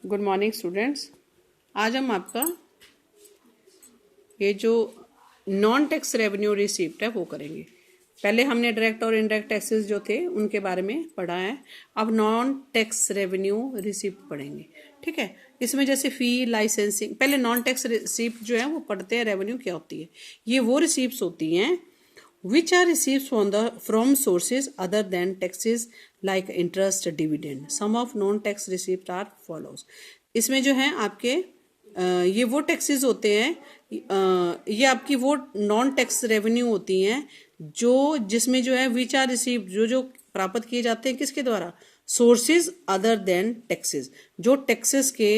Good morning students. आज हम आपका ये जो नॉन टैक्स रेवेन्यू रिसीप्ट है वो करेंगे। पहले हमने डायरेक्ट और इनडायरेक्ट टैक्सेस जो थे उनके बारे में पढ़ा है। अब नॉन टैक्स रेवेन्यू रिसीप्ट पढ़ेंगे। ठीक है, इसमें जैसे फ़ी, लाइसेंसिंग, पहले नॉन टैक्स रिसीप्ट जो है वो पढ़ते हैं। रेवेन्यू क्या होती है? ये वो रिसीप्ट होती हैं which are received from sources other than taxes like interest, dividend. Some of non-tax receipts are follows. इसमें जो है आपके ये वो टैक्सेस होते हैं, ये आपकी वो नॉन टैक्स रेवेन्यू होती हैं जो जिसमें जो है विच आर रिसीव्ड, जो प्राप्त किए जाते हैं किसके द्वारा? Sources other than taxes. जो टैक्सेस के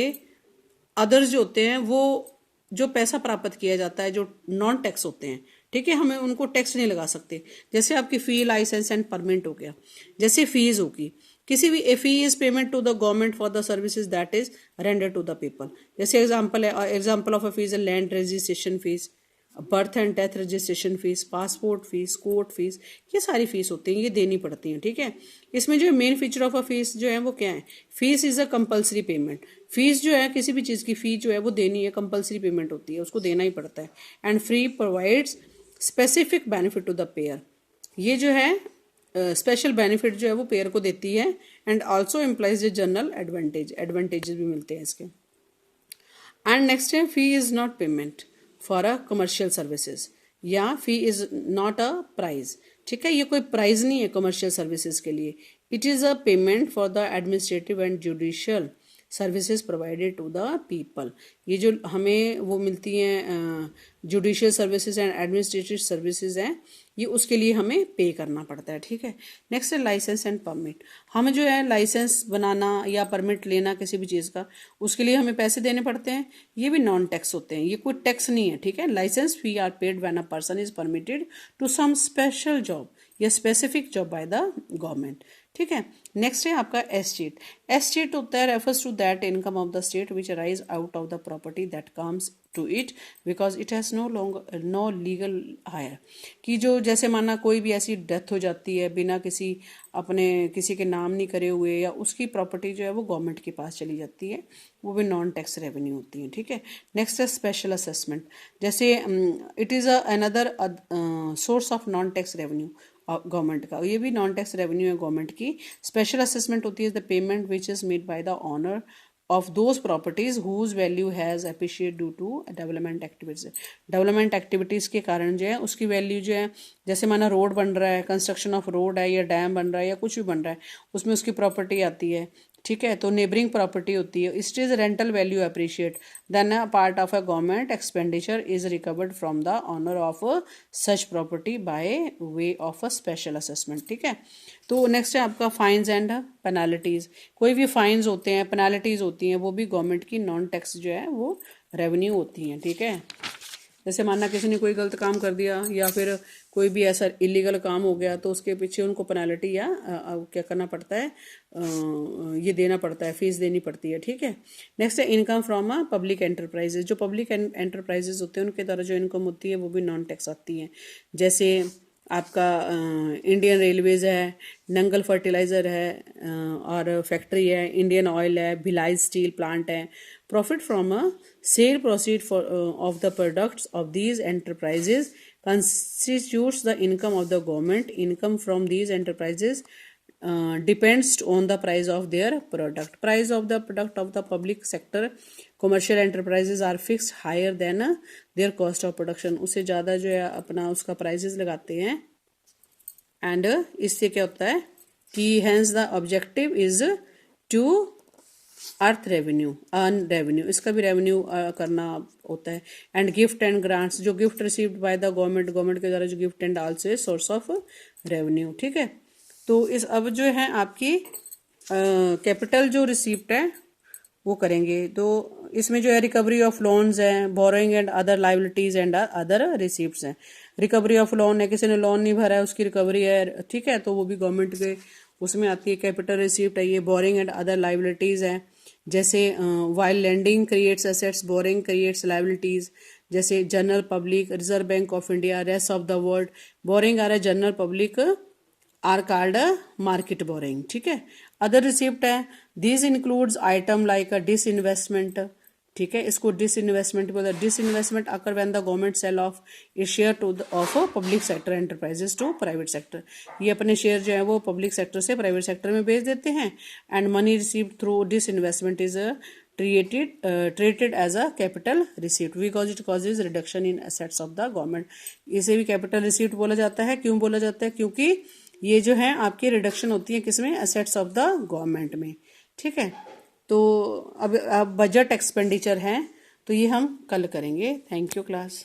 अदर्स जो होते हैं वो जो पैसा प्राप्त किया जाता है, जो नॉन टैक्स होते हैं, ठीक है, हमें उनको टैक्स नहीं लगा सकते। जैसे आपकी फी, लाइसेंस एंड परमिट हो गया। जैसे फीस होगी, किसी भी fee is payment to the government for the services that is render to the people. जैसे एग्जाम्पल ऑफ अ फीस है land registration fees, birth and death registration fees, passport fees, court fees, ये सारी fees होती हैं, ये देनी पड़ती हैं। ठीक है, इसमें जो main feature of a fees जो है वो क्या है? Fees is a compulsory payment. Fees जो है किसी भी चीज़ की फी जो है वो देनी है, कंपलसरी पेमेंट होती है, उसको देना ही पड़ता है। And free provides specific benefit to the payer. ये जो है स्पेशल बेनिफिट जो है वो पेयर को देती है। And also implies a general advantages भी मिलते हैं इसके। एंड नेक्स्ट है fee is not payment for a commercial services, या fee is not a prize. ठीक है, ये कोई प्राइज नहीं है कमर्शियल सर्विसेज के लिए। It is a payment for the administrative and judicial services provided to the people. ये जो हमें वो मिलती हैं judicial services and administrative services हैं, ये उसके लिए हमें पे करना पड़ता है। ठीक है, नेक्स्ट है लाइसेंस एंड परमिट। हमें जो है लाइसेंस बनाना या परमिट लेना किसी भी चीज़ का, उसके लिए हमें पैसे देने पड़ते हैं। ये भी नॉन टैक्स होते हैं, ये कोई टैक्स नहीं है। ठीक है, licence fee are paid when a person is permitted to some special job या specific job by the government. ठीक है, नेक्स्ट है आपका एस्टेट। एस्टेट होता है refers to that income of the state which arise out of the property that comes to it because it has no legal heir. कि जो जैसे माना कोई भी ऐसी डेथ हो जाती है बिना किसी के नाम नहीं करे हुए, या उसकी प्रॉपर्टी जो है वो गवर्नमेंट के पास चली जाती है, वो भी नॉन टैक्स रेवेन्यू होती है। ठीक है, नेक्स्ट है स्पेशल असेसमेंट। जैसे it is another source of non tax revenue government का, ये भी नॉन टैक्स रेवेन्यू है गवर्नमेंट की। स्पेशल असेसमेंट होती है the payment which is made by the owner of those properties whose value has appreciate due to development activities. Development activities के कारण जो है उसकी वैल्यू जो है, जैसे माना रोड बन रहा है, कंस्ट्रक्शन ऑफ रोड है, या डैम बन रहा है, या कुछ भी बन रहा है, उसमें उसकी प्रॉपर्टी आती है। ठीक है, तो नेबरिंग प्रॉपर्टी होती है। It is rental value appreciate then a part of a government expenditure is recovered from the owner of such property by way of a special assessment. ठीक है, तो नेक्स्ट है आपका फाइन्स एंड पेनाल्टीज। कोई भी fines होते हैं, penalties होती हैं, वो भी गवर्नमेंट की नॉन टैक्स जो है वो रेवेन्यू होती हैं। ठीक है, जैसे मानना किसी ने कोई गलत काम कर दिया या फिर कोई भी ऐसा इलीगल काम हो गया, तो उसके पीछे उनको पेनाल्टी या क्या करना पड़ता है, ये देना पड़ता है, फीस देनी पड़ती है। ठीक है, नेक्स्ट है income from a public enterprises. जो पब्लिक एंटरप्राइजेज होते हैं उनके द्वारा जो इनकम होती है वो भी नॉन टैक्स आती है। जैसे आपका इंडियन रेलवेज है, नंगल फर्टिलाइज़र है, और फैक्ट्री है, इंडियन ऑयल है, भिलाई स्टील प्लांट है। Profit from a cell proceed for of the products of these enterprises constitutes the income of the government. Income from these enterprises depends on the price of their product. Price of the product of the public sector commercial enterprises are fixed higher than their cost of production. उससे ज़्यादा जो है अपना उसका prices लगाते हैं। And इससे क्या होता है कि hence the objective is to earn revenue, earn revenue, इसका भी रेवेन्यू करना होता है। एंड गिफ्ट एंड ग्रांट्स, जो gift received by the government के द्वारा जो gift and also source of revenue. ठीक है, तो इस अब जो है आपकी कैपिटल जो रिसीप्ट है वो करेंगे। तो इसमें जो है रिकवरी ऑफ लोन्स हैं, borrowing and other liabilities and other receipts हैं। रिकवरी ऑफ लोन है, किसी ने लोन नहीं भरा है उसकी रिकवरी है। ठीक है, तो वो भी गवर्नमेंट के उसमें आती है, कैपिटल रिसीप्ट है ये। बोरिंग एंड अदर लाइबिलिटीज हैं, जैसे while lending creates assets, borrowing creates liabilities. जैसे general public, reserve bank of India, rest of the world. Borrowing आ रहा है general public are called market borrowing. ठीक है, अदर रिसिप्ट है, this includes item like a disinvestment, ठीक है, इसको डिसइन्वेस्टमेंट बोलते हैं। Disinvestment occur when the government sell off its share to of public sector enterprises to private sector, ये अपने शेयर जो है वो पब्लिक सेक्टर से प्राइवेट सेक्टर में बेच देते हैं। And money received through disinvestment is treated as a capital receipt because it causes reduction in assets of the government। इसे भी कैपिटल रिसीप्ट बोला जाता है। क्यों बोला जाता है? क्योंकि ये जो है आपकी रिडक्शन होती है किसमें? एसेट्स ऑफ द गवर्नमेंट में, ठीक है। तो अब बजट एक्सपेंडिचर है तो ये हम कल करेंगे। Thank you class.